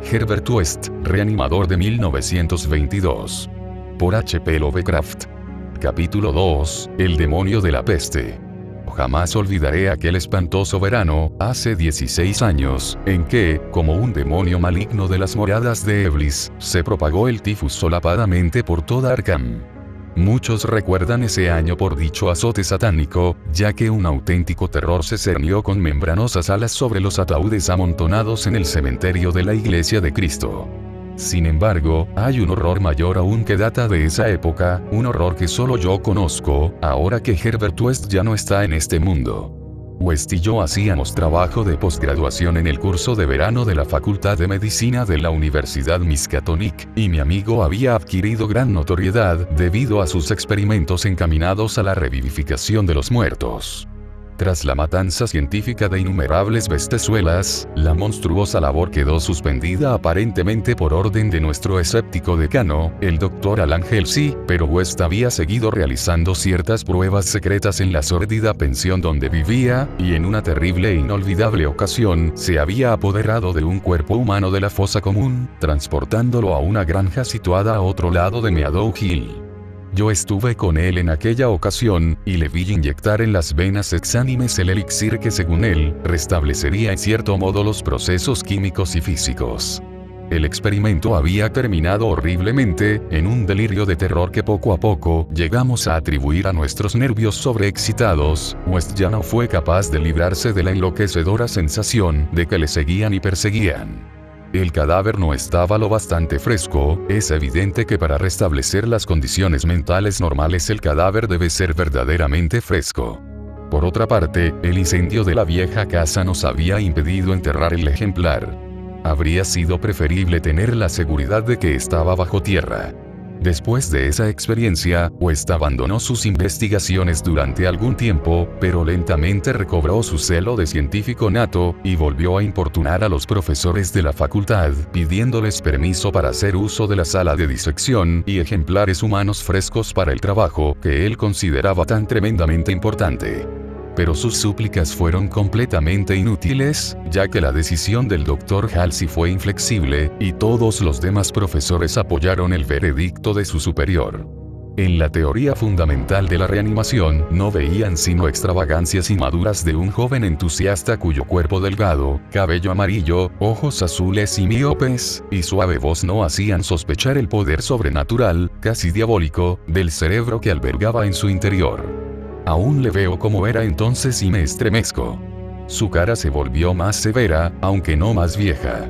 Herbert West, Reanimador de 1922. Por H.P. Lovecraft. Capítulo 2, El demonio de la peste. Jamás olvidaré aquel espantoso verano, hace 16 años, en que, como un demonio maligno de las moradas de Eblis, se propagó el tifus solapadamente por toda Arkham. Muchos recuerdan ese año por dicho azote satánico, ya que un auténtico terror se cernió con membranosas alas sobre los ataúdes amontonados en el cementerio de la Iglesia de Cristo. Sin embargo, hay un horror mayor aún que data de esa época, un horror que solo yo conozco, ahora que Herbert West ya no está en este mundo. West y yo hacíamos trabajo de posgraduación en el curso de verano de la Facultad de Medicina de la Universidad Miskatonic, y mi amigo había adquirido gran notoriedad debido a sus experimentos encaminados a la revivificación de los muertos. Tras la matanza científica de innumerables bestezuelas, la monstruosa labor quedó suspendida aparentemente por orden de nuestro escéptico decano, el Dr. Alan Halsey, pero West había seguido realizando ciertas pruebas secretas en la sórdida pensión donde vivía, y en una terrible e inolvidable ocasión, se había apoderado de un cuerpo humano de la fosa común, transportándolo a una granja situada a otro lado de Meadow Hill. Yo estuve con él en aquella ocasión, y le vi inyectar en las venas exánimes el elixir que según él, restablecería en cierto modo los procesos químicos y físicos. El experimento había terminado horriblemente, en un delirio de terror que poco a poco, llegamos a atribuir a nuestros nervios sobreexcitados. West ya no fue capaz de librarse de la enloquecedora sensación de que le seguían y perseguían. El cadáver no estaba lo bastante fresco, es evidente que para restablecer las condiciones mentales normales el cadáver debe ser verdaderamente fresco. Por otra parte, el incendio de la vieja casa nos había impedido enterrar el ejemplar. Habría sido preferible tener la seguridad de que estaba bajo tierra. Después de esa experiencia, West abandonó sus investigaciones durante algún tiempo, pero lentamente recobró su celo de científico nato, y volvió a importunar a los profesores de la facultad, pidiéndoles permiso para hacer uso de la sala de disección y ejemplares humanos frescos para el trabajo que él consideraba tan tremendamente importante. Pero sus súplicas fueron completamente inútiles, ya que la decisión del Dr. Halsey fue inflexible, y todos los demás profesores apoyaron el veredicto de su superior. En la teoría fundamental de la reanimación, no veían sino extravagancias inmaduras de un joven entusiasta cuyo cuerpo delgado, cabello amarillo, ojos azules y miopes, y suave voz no hacían sospechar el poder sobrenatural, casi diabólico, del cerebro que albergaba en su interior. Aún le veo como era entonces y me estremezco. Su cara se volvió más severa, aunque no más vieja.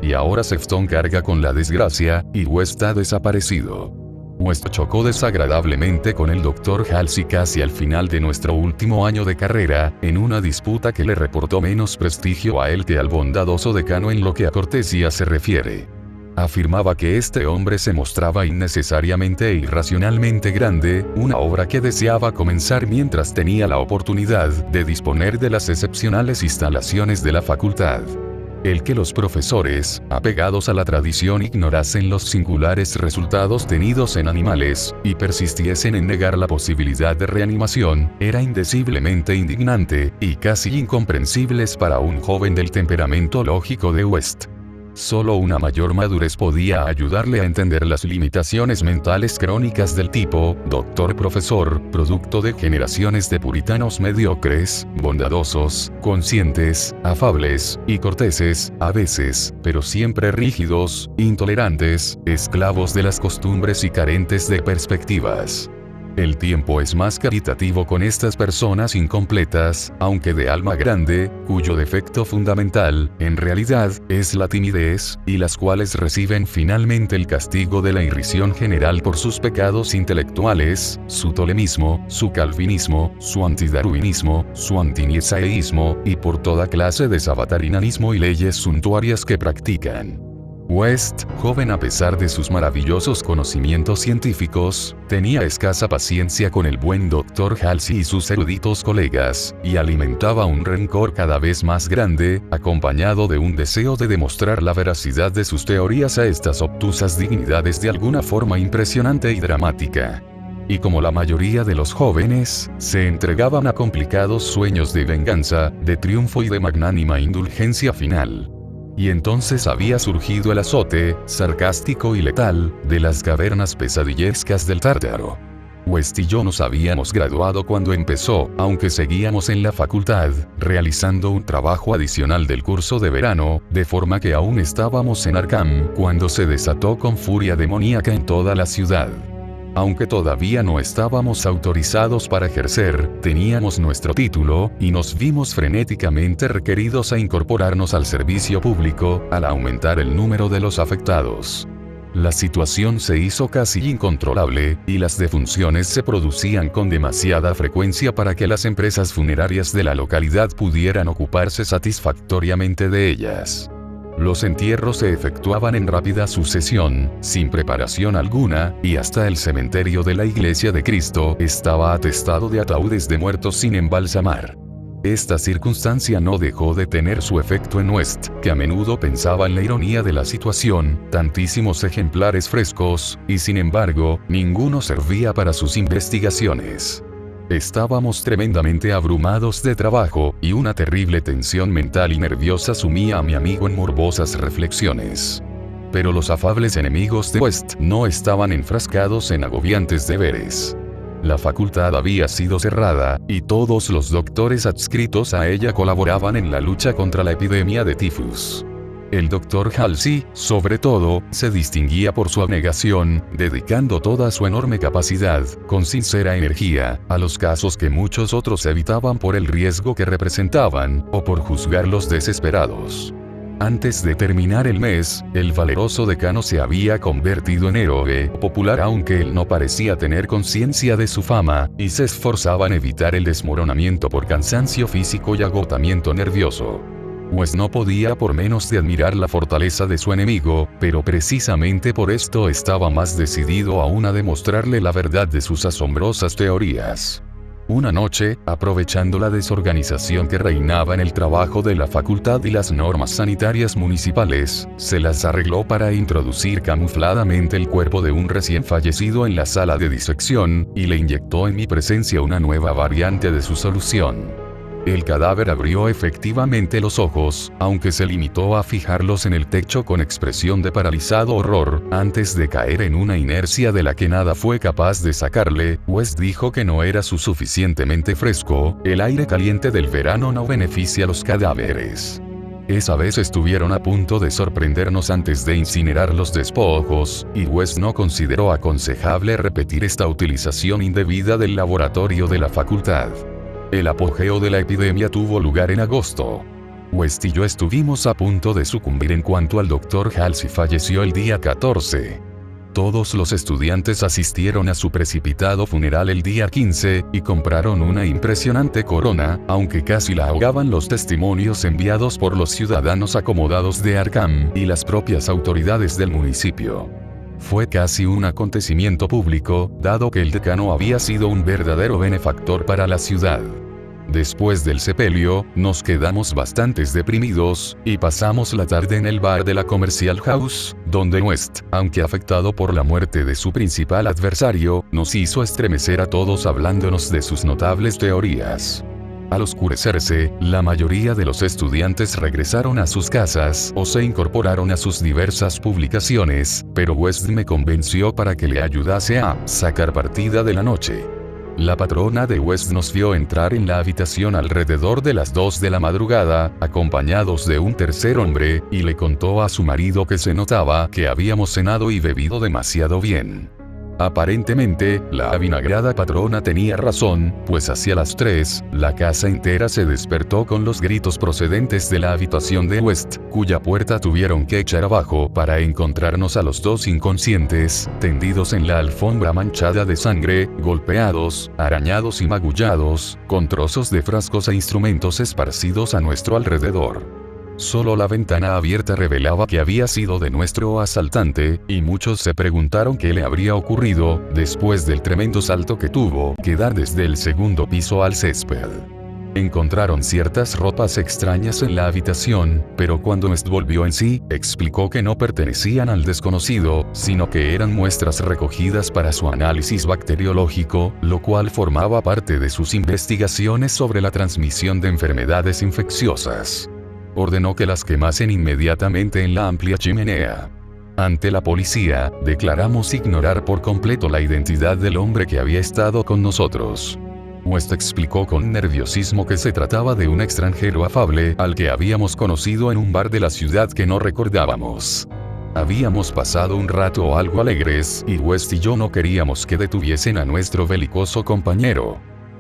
Y ahora Sefton carga con la desgracia, y West ha desaparecido. West chocó desagradablemente con el Dr. Halsey casi al final de nuestro último año de carrera, en una disputa que le reportó menos prestigio a él que al bondadoso decano en lo que a cortesía se refiere. Afirmaba que este hombre se mostraba innecesariamente e irracionalmente grande, una obra que deseaba comenzar mientras tenía la oportunidad de disponer de las excepcionales instalaciones de la facultad. El que los profesores, apegados a la tradición, ignorasen los singulares resultados tenidos en animales, y persistiesen en negar la posibilidad de reanimación, era indeciblemente indignante, y casi incomprensible para un joven del temperamento lógico de West. Solo una mayor madurez podía ayudarle a entender las limitaciones mentales crónicas del tipo, doctor-profesor, producto de generaciones de puritanos mediocres, bondadosos, conscientes, afables, y corteses, a veces, pero siempre rígidos, intolerantes, esclavos de las costumbres y carentes de perspectivas. El tiempo es más caritativo con estas personas incompletas, aunque de alma grande, cuyo defecto fundamental, en realidad, es la timidez, y las cuales reciben finalmente el castigo de la irrisión general por sus pecados intelectuales, su tolemismo, su calvinismo, su antidarwinismo, su antinietzscheísmo, y por toda clase de sabatarianismo y leyes suntuarias que practican. West, joven a pesar de sus maravillosos conocimientos científicos, tenía escasa paciencia con el buen Dr. Halsey y sus eruditos colegas, y alimentaba un rencor cada vez más grande, acompañado de un deseo de demostrar la veracidad de sus teorías a estas obtusas dignidades de alguna forma impresionante y dramática. Y como la mayoría de los jóvenes, se entregaban a complicados sueños de venganza, de triunfo y de magnánima indulgencia final. Y entonces había surgido el azote, sarcástico y letal, de las cavernas pesadillescas del Tártaro. West y yo nos habíamos graduado cuando empezó, aunque seguíamos en la facultad, realizando un trabajo adicional del curso de verano, de forma que aún estábamos en Arkham, cuando se desató con furia demoníaca en toda la ciudad. Aunque todavía no estábamos autorizados para ejercer, teníamos nuestro título, y nos vimos frenéticamente requeridos a incorporarnos al servicio público, al aumentar el número de los afectados. La situación se hizo casi incontrolable, y las defunciones se producían con demasiada frecuencia para que las empresas funerarias de la localidad pudieran ocuparse satisfactoriamente de ellas. Los entierros se efectuaban en rápida sucesión, sin preparación alguna, y hasta el cementerio de la Iglesia de Cristo estaba atestado de ataúdes de muertos sin embalsamar. Esta circunstancia no dejó de tener su efecto en West, que a menudo pensaba en la ironía de la situación, tantísimos ejemplares frescos, y sin embargo, ninguno servía para sus investigaciones. Estábamos tremendamente abrumados de trabajo, y una terrible tensión mental y nerviosa sumía a mi amigo en morbosas reflexiones. Pero los afables enemigos de West no estaban enfrascados en agobiantes deberes. La facultad había sido cerrada, y todos los doctores adscritos a ella colaboraban en la lucha contra la epidemia de tifus. El doctor Halsey, sobre todo, se distinguía por su abnegación, dedicando toda su enorme capacidad, con sincera energía, a los casos que muchos otros evitaban por el riesgo que representaban, o por juzgarlos desesperados. Antes de terminar el mes, el valeroso decano se había convertido en héroe popular, aunque él no parecía tener conciencia de su fama, y se esforzaba en evitar el desmoronamiento por cansancio físico y agotamiento nervioso. Pues no podía por menos de admirar la fortaleza de su enemigo, pero precisamente por esto estaba más decidido aún a demostrarle la verdad de sus asombrosas teorías. Una noche, aprovechando la desorganización que reinaba en el trabajo de la facultad y las normas sanitarias municipales, se las arregló para introducir camufladamente el cuerpo de un recién fallecido en la sala de disección, y le inyectó en mi presencia una nueva variante de su solución. El cadáver abrió efectivamente los ojos, aunque se limitó a fijarlos en el techo con expresión de paralizado horror, antes de caer en una inercia de la que nada fue capaz de sacarle. West dijo que no era suficientemente fresco, el aire caliente del verano no beneficia a los cadáveres. Esa vez estuvieron a punto de sorprendernos antes de incinerar los despojos, y West no consideró aconsejable repetir esta utilización indebida del laboratorio de la facultad. El apogeo de la epidemia tuvo lugar en agosto. West y yo estuvimos a punto de sucumbir en cuanto al Dr. Halsey falleció el día 14. Todos los estudiantes asistieron a su precipitado funeral el día 15, y compraron una impresionante corona, aunque casi la ahogaban los testimonios enviados por los ciudadanos acomodados de Arkham y las propias autoridades del municipio. Fue casi un acontecimiento público, dado que el decano había sido un verdadero benefactor para la ciudad. Después del sepelio, nos quedamos bastante deprimidos, y pasamos la tarde en el bar de la Commercial House, donde West, aunque afectado por la muerte de su principal adversario, nos hizo estremecer a todos hablándonos de sus notables teorías. Al oscurecerse, la mayoría de los estudiantes regresaron a sus casas o se incorporaron a sus diversas publicaciones, pero West me convenció para que le ayudase a sacar partida de la noche. La patrona de West nos vio entrar en la habitación alrededor de las 2 de la madrugada, acompañados de un tercer hombre, y le contó a su marido que se notaba que habíamos cenado y bebido demasiado bien. Aparentemente, la avinagrada patrona tenía razón, pues hacia las 3, la casa entera se despertó con los gritos procedentes de la habitación de West, cuya puerta tuvieron que echar abajo para encontrarnos a los dos inconscientes, tendidos en la alfombra manchada de sangre, golpeados, arañados y magullados, con trozos de frascos e instrumentos esparcidos a nuestro alrededor. Solo la ventana abierta revelaba que había sido de nuestro asaltante, y muchos se preguntaron qué le habría ocurrido, después del tremendo salto que tuvo que dar desde el segundo piso al césped. Encontraron ciertas ropas extrañas en la habitación, pero cuando West volvió en sí, explicó que no pertenecían al desconocido, sino que eran muestras recogidas para su análisis bacteriológico, lo cual formaba parte de sus investigaciones sobre la transmisión de enfermedades infecciosas. ordenó que las quemasen inmediatamente en la amplia chimenea. Ante la policía, declaramos ignorar por completo la identidad del hombre que había estado con nosotros. West explicó con nerviosismo que se trataba de un extranjero afable al que habíamos conocido en un bar de la ciudad que no recordábamos. Habíamos pasado un rato algo alegres, y West y yo no queríamos que detuviesen a nuestro belicoso compañero.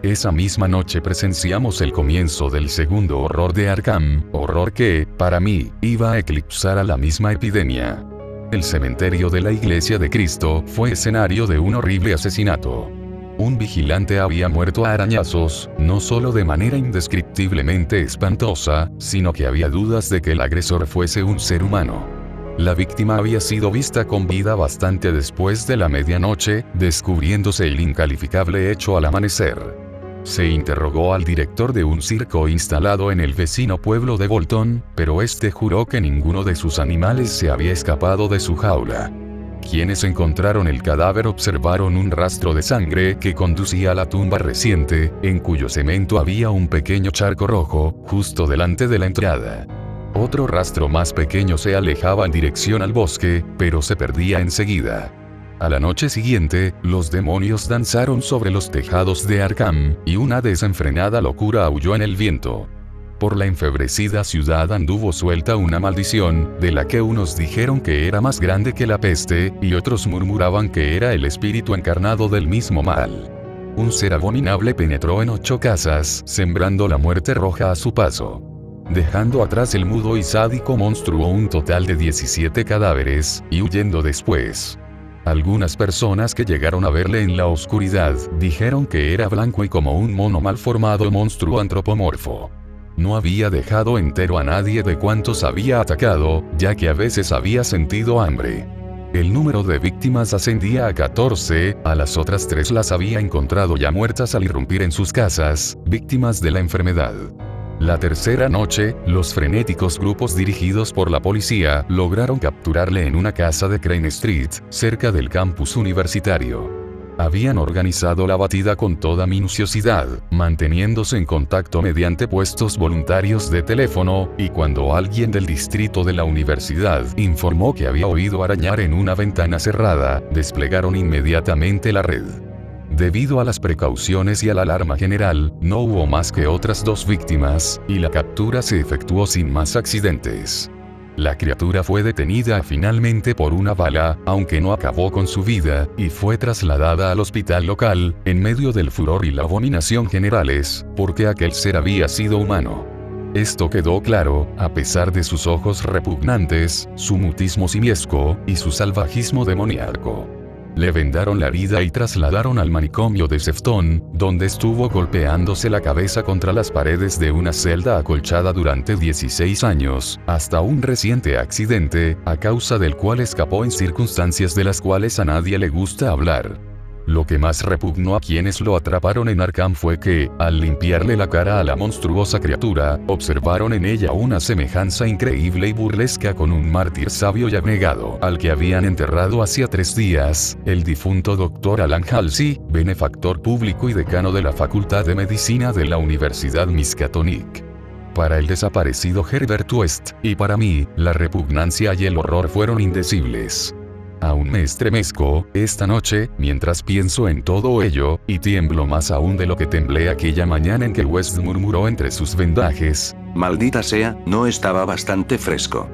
Esa misma noche presenciamos el comienzo del segundo horror de Arkham, horror que, para mí, iba a eclipsar a la misma epidemia. El cementerio de la Iglesia de Cristo fue escenario de un horrible asesinato. Un vigilante había muerto a arañazos, no solo de manera indescriptiblemente espantosa, sino que había dudas de que el agresor fuese un ser humano. La víctima había sido vista con vida bastante después de la medianoche, descubriéndose el incalificable hecho al amanecer. Se interrogó al director de un circo instalado en el vecino pueblo de Bolton, pero este juró que ninguno de sus animales se había escapado de su jaula. Quienes encontraron el cadáver observaron un rastro de sangre que conducía a la tumba reciente, en cuyo cemento había un pequeño charco rojo, justo delante de la entrada. Otro rastro más pequeño se alejaba en dirección al bosque, pero se perdía enseguida. A la noche siguiente, los demonios danzaron sobre los tejados de Arkham, y una desenfrenada locura aulló en el viento. Por la enfebrecida ciudad anduvo suelta una maldición, de la que unos dijeron que era más grande que la peste, y otros murmuraban que era el espíritu encarnado del mismo mal. Un ser abominable penetró en 8 casas, sembrando la muerte roja a su paso. Dejando atrás el mudo y sádico monstruo un total de 17 cadáveres, y huyendo después. Algunas personas que llegaron a verle en la oscuridad, dijeron que era blanco y como un mono mal formado monstruo antropomorfo. No había dejado entero a nadie de cuantos había atacado, ya que a veces había sentido hambre. El número de víctimas ascendía a 14, a las otras 3 las había encontrado ya muertas al irrumpir en sus casas, víctimas de la enfermedad. La tercera noche, los frenéticos grupos dirigidos por la policía lograron capturarle en una casa de Crane Street, cerca del campus universitario. Habían organizado la batida con toda minuciosidad, manteniéndose en contacto mediante puestos voluntarios de teléfono, y cuando alguien del distrito de la universidad informó que había oído arañar en una ventana cerrada, desplegaron inmediatamente la red. Debido a las precauciones y a la alarma general, no hubo más que otras 2 víctimas, y la captura se efectuó sin más accidentes. La criatura fue detenida finalmente por una bala, aunque no acabó con su vida, y fue trasladada al hospital local, en medio del furor y la abominación generales, porque aquel ser había sido humano. Esto quedó claro, a pesar de sus ojos repugnantes, su mutismo simiesco, y su salvajismo demoníaco. Le vendaron la herida y trasladaron al manicomio de Sefton, donde estuvo golpeándose la cabeza contra las paredes de una celda acolchada durante 16 años, hasta un reciente accidente, a causa del cual escapó en circunstancias de las cuales a nadie le gusta hablar. Lo que más repugnó a quienes lo atraparon en Arkham fue que, al limpiarle la cara a la monstruosa criatura, observaron en ella una semejanza increíble y burlesca con un mártir sabio y abnegado, al que habían enterrado hacía 3 días, el difunto Dr. Alan Halsey, benefactor público y decano de la Facultad de Medicina de la Universidad Miskatonic. Para el desaparecido Herbert West, y para mí, la repugnancia y el horror fueron indecibles. Aún me estremezco, esta noche, mientras pienso en todo ello, y tiemblo más aún de lo que temblé aquella mañana en que West murmuró entre sus vendajes: «Maldita sea, no estaba bastante fresco».